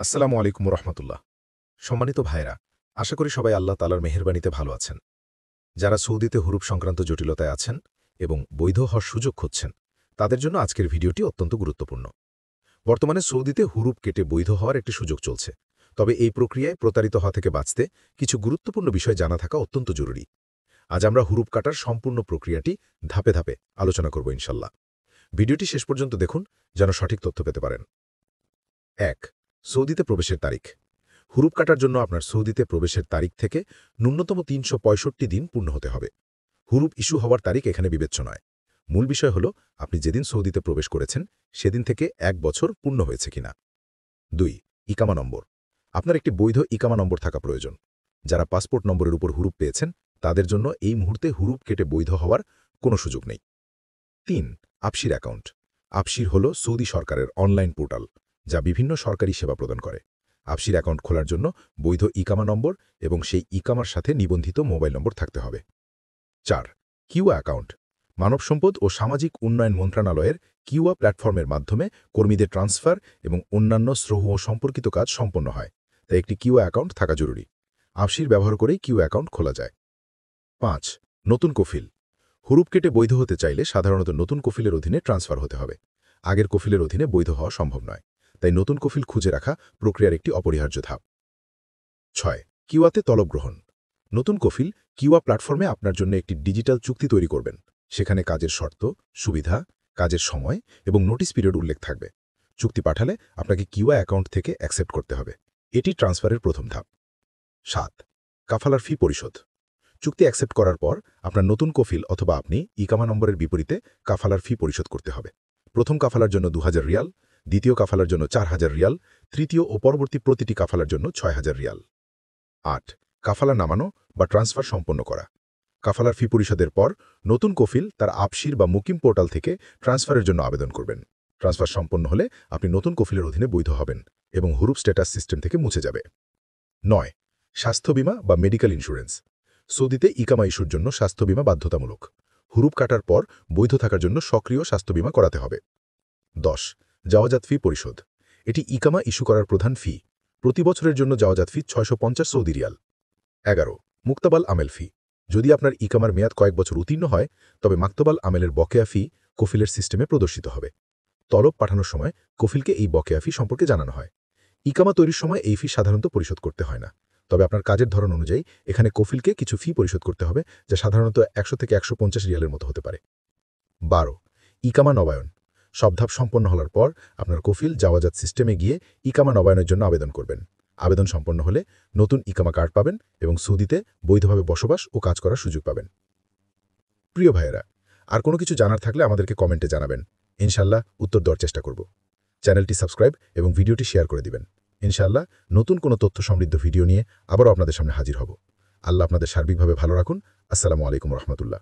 আসসালামু আলাইকুম রহমতুল্লাহ। সম্মানিত ভাইরা, আশা করি সবাই আল্লাহ তালার মেহেরবানিতে ভালো আছেন। যারা সৌদিতে হুরুপ সংক্রান্ত জটিলতায় আছেন এবং বৈধ হওয়ার সুযোগ খুঁজছেন, তাদের জন্য আজকের ভিডিওটি অত্যন্ত গুরুত্বপূর্ণ। বর্তমানে সৌদিতে হুরুপ কেটে বৈধ হওয়ার একটি সুযোগ চলছে, তবে এই প্রক্রিয়ায় প্রতারিত হওয়া থেকে বাঁচতে কিছু গুরুত্বপূর্ণ বিষয় জানা থাকা অত্যন্ত জরুরি। আজ আমরা হুরুপ কাটার সম্পূর্ণ প্রক্রিয়াটি ধাপে ধাপে আলোচনা করব ইনশাল্লাহ। ভিডিওটি শেষ পর্যন্ত দেখুন যেন সঠিক তথ্য পেতে পারেন। ১. সৌদিতে প্রবেশের তারিখ। হুরুপ কাটার জন্য আপনার সৌদিতে প্রবেশের তারিখ থেকে ন্যূনতম ৩৬৫ দিন পূর্ণ হতে হবে। হুরুপ ইস্যু হওয়ার তারিখ এখানে বিবেচ্য নয়। মূল বিষয় হল আপনি যেদিন সৌদিতে প্রবেশ করেছেন সেদিন থেকে ১ বছর পূর্ণ হয়েছে কিনা। ২. ইকামা নম্বর। আপনার একটি বৈধ ইকামা নম্বর থাকা প্রয়োজন। যারা পাসপোর্ট নম্বরের উপর হুরুপ পেয়েছেন তাদের জন্য এই মুহূর্তে হুরুপ কেটে বৈধ হওয়ার কোনো সুযোগ নেই। ৩. আপসির অ্যাকাউন্ট। আপসির হল সৌদি সরকারের অনলাইন পোর্টাল, যা বিভিন্ন সরকারি সেবা প্রদান করে। আপসির অ্যাকাউন্ট খোলার জন্য বৈধ ইকামা নম্বর এবং সেই ইকামার সাথে নিবন্ধিত মোবাইল নম্বর থাকতে হবে। ৪. কিউয়া অ্যাকাউন্ট। মানব সম্পদ ও সামাজিক উন্নয়ন মন্ত্রণালয়ের কিউয়া প্ল্যাটফর্মের মাধ্যমে কর্মীদের ট্রান্সফার এবং অন্যান্য শ্রম ও সম্পর্কিত কাজ সম্পন্ন হয়, তাই একটি কিউয়া অ্যাকাউন্ট থাকা জরুরি। আপসির ব্যবহার করেই কিউয়া অ্যাকাউন্ট খোলা যায়। ৫. নতুন কফিল। হুরুপ কেটে বৈধ হতে চাইলে সাধারণত নতুন কফিলের অধীনে ট্রান্সফার হতে হবে। আগের কফিলের অধীনে বৈধ হওয়া সম্ভব নয়, তাই নতুন কফিল খুঁজে রাখা প্রক্রিয়ার একটি অপরিহার্য ধাপ। ৬. কিউয়াতে তলব গ্রহণ। নতুন কফিল কিউয়া প্ল্যাটফর্মে আপনার জন্য একটি ডিজিটাল চুক্তি তৈরি করবেন। সেখানে কাজের শর্ত, সুবিধা, কাজের সময় এবং নোটিস পিরিয়ড উল্লেখ থাকবে। চুক্তি পাঠালে আপনাকে কিউয়া অ্যাকাউন্ট থেকে অ্যাকসেপ্ট করতে হবে। এটি ট্রান্সফারের প্রথম ধাপ। ৭. কাফালার ফি পরিশোধ। চুক্তি অ্যাকসেপ্ট করার পর আপনার নতুন কফিল অথবা আপনি ইকামা নম্বরের বিপরীতে কাফালার ফি পরিশোধ করতে হবে। প্রথম কাফালার জন্য ২,০০০ রিয়াল, দ্বিতীয় কাফালার জন্য ৪,০০০ রিয়াল, তৃতীয় ও পরবর্তী প্রতিটি কাফালার জন্য ৬,০০০ রিয়াল। ৮. কাফালা নামানো বা ট্রান্সফার সম্পন্ন করা। কাফালার ফি পরিশোধের পর নতুন কফিল তার আপসির বা মুকিম পোর্টাল থেকে ট্রান্সফারের জন্য আবেদন করবেন। ট্রান্সফার সম্পন্ন হলে আপনি নতুন কফিলের অধীনে বৈধ হবেন এবং হুরুপ স্ট্যাটাস সিস্টেম থেকে মুছে যাবে। ৯. স্বাস্থ্য বীমা বা মেডিকেল ইন্স্যুরেন্স। সৌদিতে ইকামা ইস্যুর জন্য স্বাস্থ্য বীমা বাধ্যতামূলক। হুরুপ কাটার পর বৈধ থাকার জন্য সক্রিয় স্বাস্থ্য বীমা করাতে হবে। ১০. জাওয়াজাত ফি পরিশোধ। এটি ইকামা ইস্যু করার প্রধান ফি। প্রতি বছরের জন্য জাওয়াজাত ফি ৬৫০ সৌদি রিয়াল। ১১. মুক্তাবাল আমেল ফি। যদি আপনার ইকামার মেয়াদ কয়েক বছর উত্তীর্ণ হয়, তবে মাক্তবাল আমেলের বকেয়া ফি কফিলের সিস্টেমে প্রদর্শিত হবে। তলব পাঠানোর সময় কফিলকে এই বকেয়া ফি সম্পর্কে জানানো হয়। ইকামা তৈরির সময় এই ফি সাধারণত পরিশোধ করতে হয় না, তবে আপনার কাজের ধরন অনুযায়ী এখানে কফিলকে কিছু ফি পরিশোধ করতে হবে, যা সাধারণত ১০০ থেকে ১৫০ রিয়ালের মতো হতে পারে। ১২. ইকামা নবায়ন। সব ধাপ সম্পন্ন হওয়ার পর আপনার কফিল জাওয়াজাত সিস্টেমে গিয়ে ইকামা নবায়নের জন্য আবেদন করবেন। আবেদন সম্পন্ন হলে নতুন ইকামা কার্ড পাবেন এবং সৌদিতে বৈধভাবে বসবাস ও কাজ করার সুযোগ পাবেন। প্রিয় ভাইয়েরা, আর কোনো কিছু জানার থাকলে আমাদেরকে কমেন্টে জানাবেন। ইনশাল্লাহ উত্তর দেওয়ার চেষ্টা করব। চ্যানেলটি সাবস্ক্রাইব এবং ভিডিওটি শেয়ার করে দিবেন। ইনশাআল্লাহ নতুন কোনো তথ্য সমৃদ্ধ ভিডিও নিয়ে আবারও আপনাদের সামনে হাজির হব। আল্লাহ আপনাদের সার্বিকভাবে ভালো রাখুন। আসসালামু আলাইকুম রহমতুল্লাহ।